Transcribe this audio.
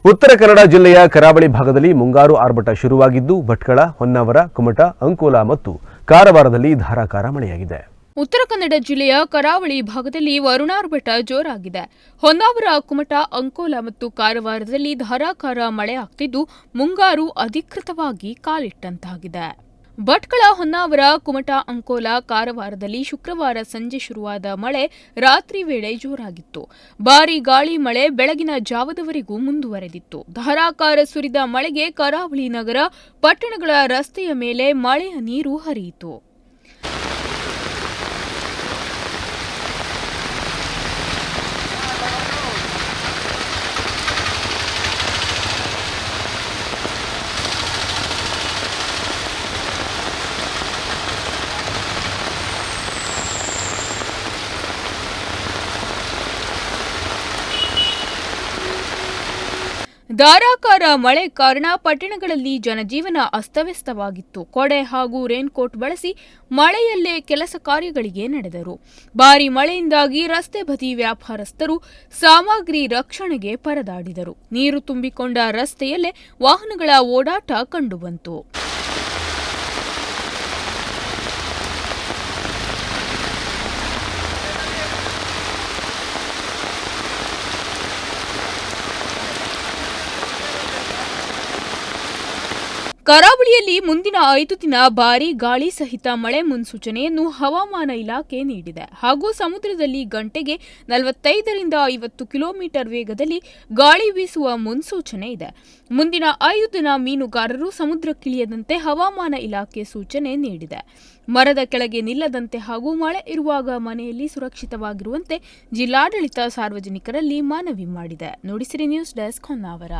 ಉತ್ತರ ಕನ್ನಡ ಜಿಲ್ಲೆಯ ಕರಾವಳಿ ಭಾಗದಲ್ಲಿ ಮುಂಗಾರು ಆರ್ಭಟ ಶುರುವಾಗಿದ್ದು ಭಟ್ಕಳ, ಹೊನ್ನಾವರ, ಕುಮಟಾ, ಅಂಕೋಲಾ ಮತ್ತು ಕಾರವಾರದಲ್ಲಿ ಧಾರಾಕಾರ ಮಳೆಯಾಗಿದೆ. ಉತ್ತರ ಕನ್ನಡ ಜಿಲ್ಲೆಯ ಕರಾವಳಿ ಭಾಗದಲ್ಲಿ ವರುಣಾರ್ಭಟ ಜೋರಾಗಿದೆ. ಹೊನ್ನಾವರ, ಕುಮಟಾ, ಅಂಕೋಲಾ ಮತ್ತು ಕಾರವಾರದಲ್ಲಿ ಧಾರಾಕಾರ ಮಳೆಯಾಗುತ್ತಿದ್ದು ಮುಂಗಾರು ಅಧಿಕೃತವಾಗಿ ಕಾಲಿಟ್ಟಂತಾಗಿದೆ. ಭಟ್ಕಳ, ಹೊನ್ನಾವರ, ಕುಮಟಾ, ಅಂಕೋಲಾ, ಕಾರವಾರದಲ್ಲಿ ಶುಕ್ರವಾರ ಸಂಜೆ ಶುರುವಾದ ಮಳೆ ರಾತ್ರಿ ವೇಳೆ ಜೋರಾಗಿತ್ತು. ಭಾರೀ ಗಾಳಿ ಮಳೆ ಬೆಳಗಿನ ಜಾವದವರೆಗೂ ಮುಂದುವರೆದಿತ್ತು. ಧಾರಾಕಾರ ಸುರಿದ ಮಳೆಗೆ ಕರಾವಳಿ ನಗರ, ಪಟ್ಟಣಗಳ ರಸ್ತೆಯ ಮೇಲೆ ಮಳೆಯ ನೀರು ಹರಿಯಿತು. ಧಾರಾಕಾರ ಮಳೆ ಕಾರಣ ಪಟ್ಟಣಗಳಲ್ಲಿ ಜನಜೀವನ ಅಸ್ತವ್ಯಸ್ತವಾಗಿತ್ತು. ಕೊಡೆ ಹಾಗೂ ರೇನ್ಕೋಟ್ ಬಳಸಿ ಮಳೆಯಲ್ಲೇ ಕೆಲಸ ಕಾರ್ಯಗಳಿಗೆ ನಡೆದರು. ಭಾರೀ ಮಳೆಯಿಂದಾಗಿ ರಸ್ತೆ ಬದಿ ವ್ಯಾಪಾರಸ್ಥರು ಸಾಮಗ್ರಿ ರಕ್ಷಣೆಗೆ ಪರದಾಡಿದರು. ನೀರು ತುಂಬಿಕೊಂಡ ರಸ್ತೆಯಲ್ಲೇ ವಾಹನಗಳ ಓಡಾಟ ಕಂಡುಬಂತು. ಕರಾವಳಿಯಲ್ಲಿ ಮುಂದಿನ 5 ದಿನ ಭಾರೀ ಗಾಳಿ ಸಹಿತ ಮಳೆ ಮುನ್ಸೂಚನೆಯನ್ನು ಹವಾಮಾನ ಇಲಾಖೆ ನೀಡಿದೆ. ಹಾಗೂ ಸಮುದ್ರದಲ್ಲಿ ಗಂಟೆಗೆ 45ರಿಂದ 50 ಕಿಲೋಮೀಟರ್ ವೇಗದಲ್ಲಿ ಗಾಳಿ ಬೀಸುವ ಮುನ್ಸೂಚನೆ ಇದೆ. ಮುಂದಿನ 5 ದಿನ ಮೀನುಗಾರರು ಸಮುದ್ರಕ್ಕಿಳಿಯದಂತೆ ಹವಾಮಾನ ಇಲಾಖೆ ಸೂಚನೆ ನೀಡಿದೆ. ಮರದ ಕೆಳಗೆ ನಿಲ್ಲದಂತೆ ಹಾಗೂ ಮಳೆ ಇರುವಾಗ ಮನೆಯಲ್ಲಿ ಸುರಕ್ಷಿತವಾಗಿರುವಂತೆ ಜಿಲ್ಲಾಡಳಿತ ಸಾರ್ವಜನಿಕರಲ್ಲಿ ಮನವಿ ಮಾಡಿದೆ. Nudisiri news desk, Honnavar.